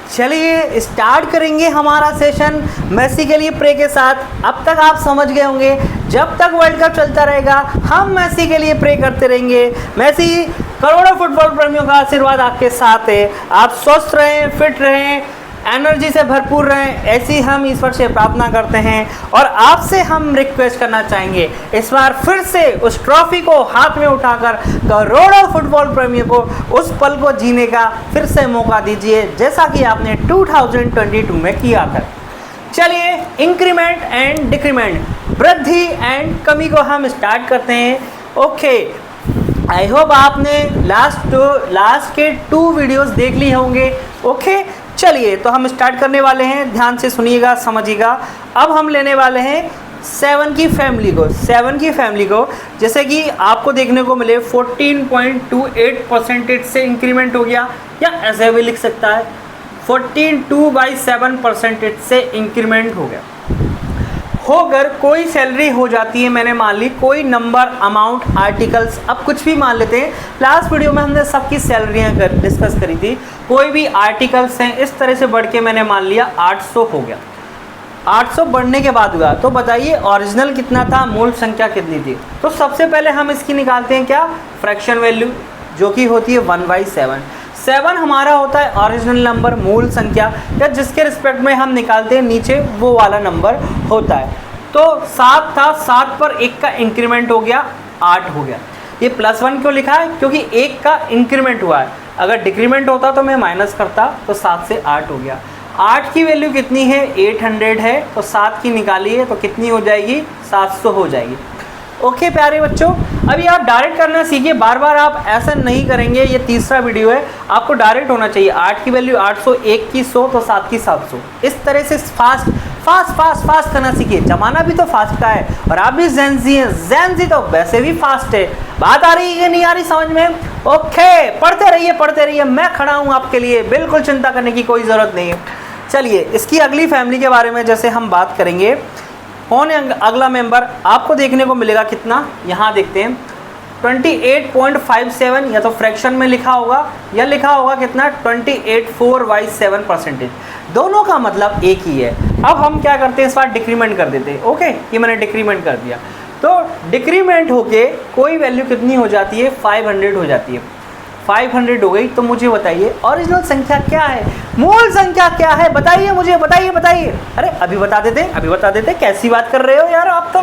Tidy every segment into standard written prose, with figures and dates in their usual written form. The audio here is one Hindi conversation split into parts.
चलिए स्टार्ट करेंगे हमारा सेशन मेसी के लिए प्रे के साथ। अब तक आप समझ गए होंगे, जब तक वर्ल्ड कप चलता रहेगा हम मेसी के लिए प्रे करते रहेंगे। मेसी, करोड़ों फुटबॉल प्रेमियों का आशीर्वाद आपके साथ है। आप स्वस्थ रहें, फिट रहें, एनर्जी से भरपूर रहें, ऐसी हम ईश्वर से प्रार्थना करते हैं। और आपसे हम रिक्वेस्ट करना चाहेंगे, इस बार फिर से उस ट्रॉफी को हाथ में उठाकर करोड़ों फुटबॉल प्रेमियों को उस पल को जीने का फिर से मौका दीजिए, जैसा कि आपने 2022 में किया था। चलिए इंक्रीमेंट एंड डिक्रीमेंट, वृद्धि एंड कमी को हम स्टार्ट करते हैं। ओके, आई होप आपने लास्ट के 2 वीडियोस देख लिए होंगे। ओके, चलिए तो हम स्टार्ट करने वाले हैं, ध्यान से सुनिएगा, समझिएगा। अब हम लेने वाले हैं 7 की फैमिली को, जैसे कि आपको देखने को मिले 14.28% से इंक्रीमेंट हो गया, या ऐसे भी लिख सकता है 14.2/7% से इंक्रीमेंट हो गया। होकर कोई सैलरी हो जाती है, मैंने मान ली कोई नंबर, अमाउंट, आर्टिकल्स, अब कुछ भी मान लेते हैं। लास्ट वीडियो में हमने सबकी सैलरियाँ डिस्कस करी थी। कोई भी आर्टिकल्स हैं, इस तरह से बढ़ के मैंने मान लिया 800 हो गया। 800 बढ़ने के बाद हुआ, तो बताइए ओरिजिनल कितना था, मूल संख्या कितनी थी। तो सबसे पहले हम इसकी निकालते हैं क्या, फ्रैक्शन वैल्यू, जो कि होती है 1/7। 7 हमारा होता है ओरिजिनल नंबर, मूल संख्या, या जिसके रिस्पेक्ट में हम निकालते हैं नीचे वो वाला नंबर होता है। तो 7 था, 7 पर 1 का इंक्रीमेंट हो गया, 8 हो गया। ये +1 क्यों लिखा है, क्योंकि 1 का इंक्रीमेंट हुआ है। अगर डिक्रीमेंट होता तो मैं माइनस करता, तो 7 से 8 हो गया। 8 की वैल्यू कितनी है, 800 है, तो 7 की निकालिए तो कितनी हो जाएगी, 700 हो जाएगी। ओके प्यारे बच्चों, अभी आप डायरेक्ट करना सीखिए, बार बार आप ऐसा नहीं करेंगे। ये तीसरा वीडियो है, आपको डायरेक्ट होना चाहिए। 8 की वैल्यू 800, 1 की 100, तो 7 की 700। इस तरह से फास्ट करना सीखिए। जमाना भी तो फास्ट का है, और आप भी जेनजी हैं, जेनजी तो वैसे भी फास्ट है। बात आ रही है, नहीं आ रही समझ में? ओके, पढ़ते रहिए, मैं खड़ा हूँ आपके लिए, बिल्कुल चिंता करने की कोई ज़रूरत नहीं है। चलिए इसकी अगली फैमिली के बारे में जैसे हम बात करेंगे, कौन है अगला मेंबर, आपको देखने को मिलेगा कितना, यहाँ देखते हैं 28.57, या तो फ्रैक्शन में लिखा होगा या लिखा होगा कितना 28.4/7%। दोनों का मतलब एक ही है। अब हम क्या करते हैं, इस बार डिक्रीमेंट कर देते हैं। ओके, ये मैंने डिक्रीमेंट कर दिया, तो डिक्रीमेंट होके कोई वैल्यू कितनी हो जाती है, 500 हो जाती है। 500 हो गई, तो मुझे बताइए ओरिजिनल संख्या क्या है, मूल संख्या क्या है, बताइए मुझे, बताइए। अरे अभी बता देते, कैसी बात कर रहे हो यार आप तो।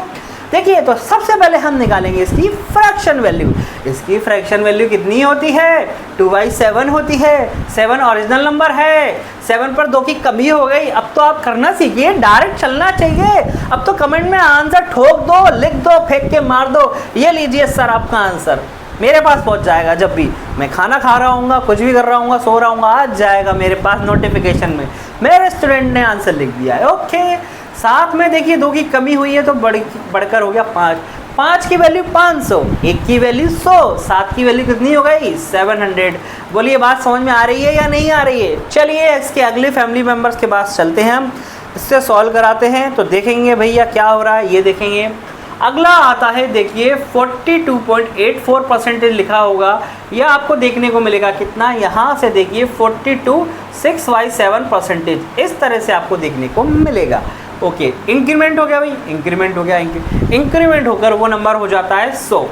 देखिए, तो सबसे पहले हम निकालेंगे इसकी फ्रैक्शन वैल्यू। इसकी फ्रैक्शन वैल्यू कितनी होती है, 2/7 होती है। 7 ओरिजिनल नंबर है, 7 पर 2 की कमी हो गई। अब तो आप करना सीखिए, डायरेक्ट चलना चाहिए। अब तो कमेंट में आंसर ठोक दो, लिख दो, फेंक के मार दो, ये लीजिए सर आपका आंसर मेरे पास पहुंच जाएगा। जब भी मैं खाना खा रहा हूँ, कुछ भी कर रहा हूँ, सो रहा हूँ, आ जाएगा मेरे पास नोटिफिकेशन में, मेरे स्टूडेंट ने आंसर लिख दिया है। ओके, साथ में देखिए 2 की कमी हुई है, तो बढ़कर हो गया 5। 5 की वैल्यू 500, 1 की वैल्यू 100, 7 की वैल्यू कितनी हो गई, 700। बोलिए बात समझ में आ रही है या नहीं आ रही है? चलिए इसके अगले फैमिली मेम्बर्स के पास चलते हैं, हम इससे सॉल्व कराते हैं, तो देखेंगे भैया क्या हो रहा है, ये देखेंगे। अगला आता है, देखिए 42.84% लिखा होगा, यह आपको देखने को मिलेगा कितना, यहाँ से देखिए 42.6/7%, इस तरह से आपको देखने को मिलेगा। ओके, इंक्रीमेंट हो गया भाई, इंक्रीमेंट होकर वो नंबर हो जाता है 100।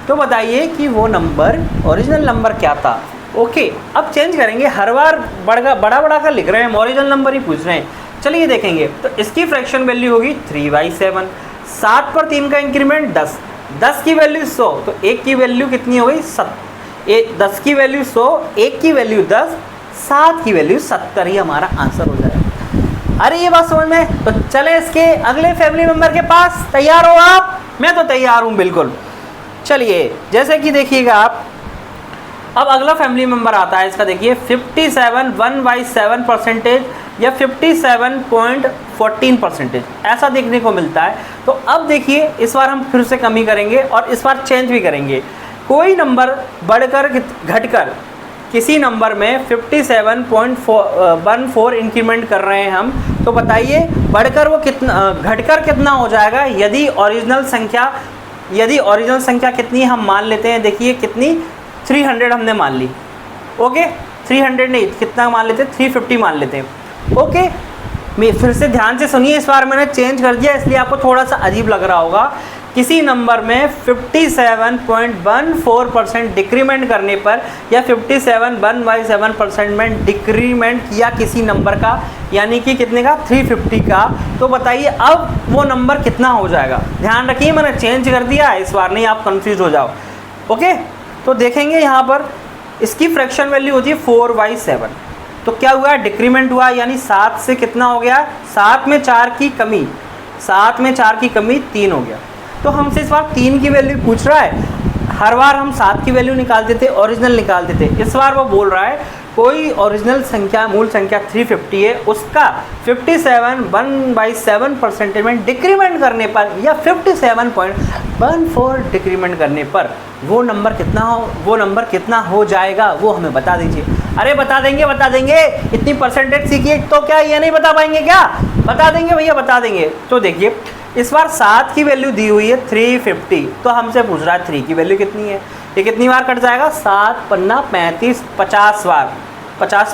तो बताइए कि वो नंबर, ओरिजिनल नंबर क्या था। ओके, अब चेंज करेंगे, हर बार बड़ा का लिख रहे हैं, ओरिजिनल नंबर ही पूछ रहे हैं। चलिए देखेंगे, तो इसकी फ्रैक्शन वैल्यू होगी 3/7। 7 पर 3 का इंक्रीमेंट 10, 10 की वैल्यू 100, तो 1 की वैल्यू कितनी हो गई, 10 की वैल्यू 100, 1 की वैल्यू 10, 7 की वैल्यू 70 ही हमारा आंसर हो जाएगा। अरे ये बात समझ में? तो चले इसके अगले फैमिली मेंबर के पास। तैयार हो आप? मैं तो तैयार हूँ बिल्कुल। चलिए जैसे कि देखिएगा आप, अब अगला फैमिली मेंबर आता है इसका, देखिए 57.1/7% या 57.14%, ऐसा देखने को मिलता है। तो अब देखिए इस बार हम फिर से कमी करेंगे और इस बार चेंज भी करेंगे। कोई नंबर बढ़कर घटकर किसी नंबर में 57.14 इंक्रीमेंट कर रहे हैं हम, तो बताइए बढ़कर वो कितना, घटकर कितना हो जाएगा। यदि ओरिजिनल संख्या कितनी हम मान लेते हैं, देखिए कितनी, 300 हमने मान ली। ओके, 300 नहीं, कितना मान लेते, 350 मान लेते। ओके, मैं फिर से ध्यान से सुनिए, इस बार मैंने चेंज कर दिया इसलिए आपको थोड़ा सा अजीब लग रहा होगा। किसी नंबर में 57.14% डिक्रीमेंट करने पर या 57.17% में डिक्रीमेंट किया किसी नंबर का, यानी कि कितने का, 350 का, तो बताइए अब वो नंबर कितना हो जाएगा। ध्यान रखिए मैंने चेंज कर दिया, इस बार नहीं आप कंफ्यूज हो जाओ। ओके, तो देखेंगे यहाँ पर इसकी फ्रैक्शन वैल्यू होती है 4/7। तो क्या हुआ, डिक्रीमेंट हुआ, यानी 7 से कितना हो गया, 7 में 4 की कमी, 7 में 4 की कमी 3 हो गया। तो हमसे इस बार 3 की वैल्यू पूछ रहा है। हर बार हम 7 की वैल्यू निकालते थे, ओरिजिनल निकालते थे। इस बार वो बोल रहा है कोई ओरिजिनल संख्या, मूल संख्या 350 है, उसका 57.1/7% में डिक्रीमेंट करने पर या 57.14 डिक्रीमेंट करने पर वो नंबर कितना हो जाएगा, वो हमें बता दीजिए। अरे बता देंगे, इतनी परसेंटेज सीखिए तो क्या ये नहीं बता पाएंगे क्या? बता देंगे भैया, बता देंगे। तो देखिए इस बार 7 की वैल्यू दी हुई है 350, तो हमसे पूछ रहा है 3 की वैल्यू कितनी है। ये कितनी बार कट जाएगा, 7 पन्ना 35, 50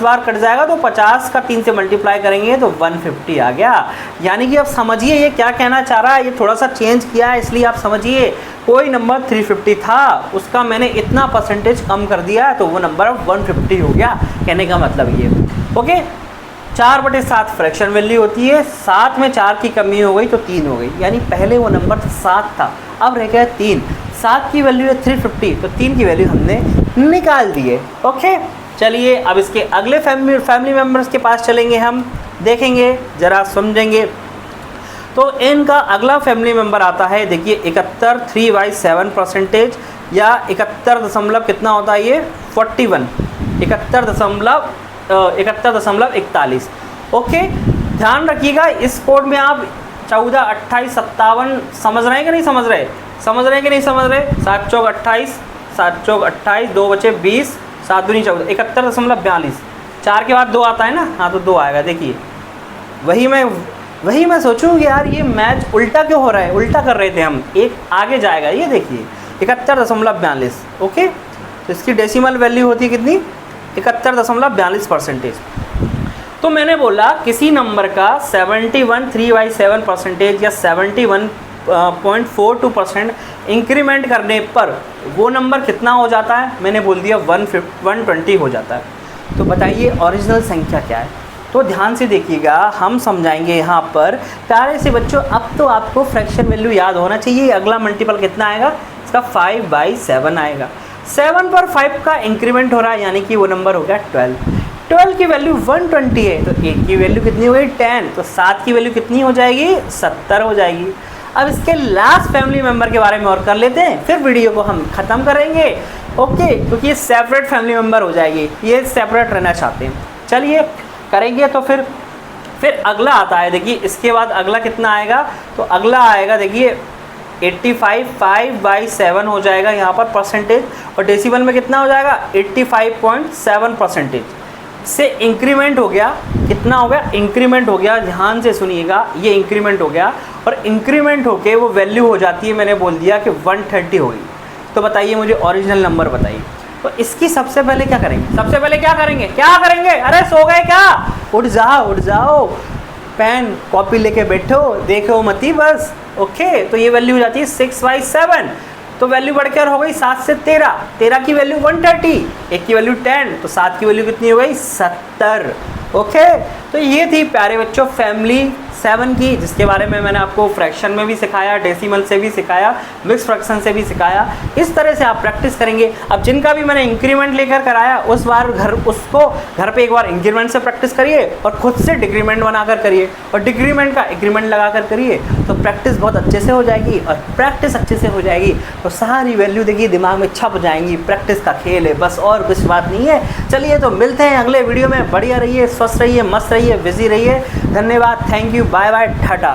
बार कट जाएगा। तो 50 का 3 से मल्टीप्लाई करेंगे तो 150 आ गया। यानी कि अब समझिए ये क्या कहना चाह रहा है, ये थोड़ा सा चेंज किया है इसलिए आप समझिए। कोई नंबर 350 था, उसका मैंने इतना परसेंटेज कम कर दिया तो वो नंबर अब 150 हो गया, कहने का मतलब ये। ओके, 4/7 फ्रैक्शन वैल्यू होती है, 7 में 4 की कमी हो गई तो 3 हो गई, यानी पहले वो नंबर 7 था, अब रह गया 3। 7 की वैल्यू है 350, तो 3 की वैल्यू हमने निकाल दी है। ओके, चलिए अब इसके अगले फैमिली मेम्बर्स के पास चलेंगे, हम देखेंगे, ज़रा समझेंगे। तो इनका अगला फैमिली मेम्बर आता है, देखिए 71 3/7% या 71 कितना होता है ये, 41, 71.41। ओके, ध्यान रखिएगा इस कोड में आप 14, 28, 57 समझ रहे हैं कि नहीं समझ रहे, 7 चौक 28, 2 बचे 20, 7 दूनी 14, 71.42। 4 के बाद 2 आता है ना, हाँ तो 2 आएगा। देखिए वही मैं सोचूँ कि यार ये मैच उल्टा क्यों हो रहा है, उल्टा कर रहे थे हम, एक आगे जाएगा। ये देखिए 71.42। ओके, तो इसकी डेसिमल वैल्यू होती है कितनी, 71.42%। तो मैंने बोला किसी नंबर का 71 3/7% या 71.42% इंक्रीमेंट करने पर वो नंबर कितना हो जाता है, मैंने बोल दिया 120 हो जाता है। तो बताइए ओरिजिनल संख्या क्या है। तो ध्यान से देखिएगा, हम समझाएंगे यहाँ पर प्यारे से बच्चों। अब तो आपको फ्रैक्शन वैल्यू याद होना चाहिए। अगला मल्टीपल कितना आएगा, इसका 5/7 आएगा। 7 पर 5 का इंक्रीमेंट हो रहा है, यानी कि वो नंबर हो गया 12। 12 की वैल्यू 120 है, तो 8 की वैल्यू कितनी हो गई, 10। तो 7 की वैल्यू कितनी हो जाएगी, 70 हो जाएगी। अब इसके लास्ट फैमिली मेम्बर के बारे में और कर लेते हैं, फिर वीडियो को हम ख़त्म करेंगे। ओके, क्योंकि ये सेपरेट फैमिली मेम्बर हो जाएगी, ये सेपरेट रहना चाहते हैं। चलिए करेंगे। तो फिर अगला आता है, देखिए इसके बाद अगला कितना आएगा, तो अगला आएगा देखिए 85, 5/7 हो जाएगा यहाँ पर परसेंटेज, और डेसिमल में कितना हो जाएगा, 85.7% से इंक्रीमेंट हो गया। कितना हो गया, इंक्रीमेंट हो गया, ध्यान से सुनिएगा, ये इंक्रीमेंट हो गया और इंक्रीमेंट होके वो वैल्यू हो जाती है, मैंने बोल दिया कि 130 होगी। तो बताइए मुझे ओरिजिनल नंबर बताइए। तो इसकी सबसे पहले क्या करेंगे, अरे सो गए क्या, उठ जाओ, पेन कॉपी लेके बैठो, देखो मती बस। ओके, तो ये वैल्यू हो जाती है 6/7। तो वैल्यू बढ़कर हो गई 7 से 13, 13 की वैल्यू 130, 1 की वैल्यू 10, तो 7 की वैल्यू कितनी हो गई, 70। ओके, तो ये थी प्यारे बच्चों फैमिली 7 की, जिसके बारे में मैंने आपको फ्रैक्शन में भी सिखाया, डेसिमल से भी सिखाया, मिक्स फ्रैक्शन से भी सिखाया। इस तरह से आप प्रैक्टिस करेंगे। अब जिनका भी मैंने इंक्रीमेंट लेकर कराया, उस बार उसको घर पे एक बार इंक्रीमेंट से प्रैक्टिस करिए और खुद से डिक्रीमेंट बनाकर करिए, और डिक्रीमेंट का इंक्रीमेंट लगाकर करिए, तो प्रैक्टिस बहुत अच्छे से हो जाएगी। और प्रैक्टिस अच्छे से हो जाएगी तो सारी वैल्यू देखिए दिमाग में छप जाएंगी। प्रैक्टिस का खेल है बस, और कुछ बात नहीं है। चलिए तो मिलते हैं अगले वीडियो में। बढ़िया रहिए, स्वस्थ रहिए, मस्त रहिए, बिजी रहिए। धन्यवाद, thank you, bye bye, Tata.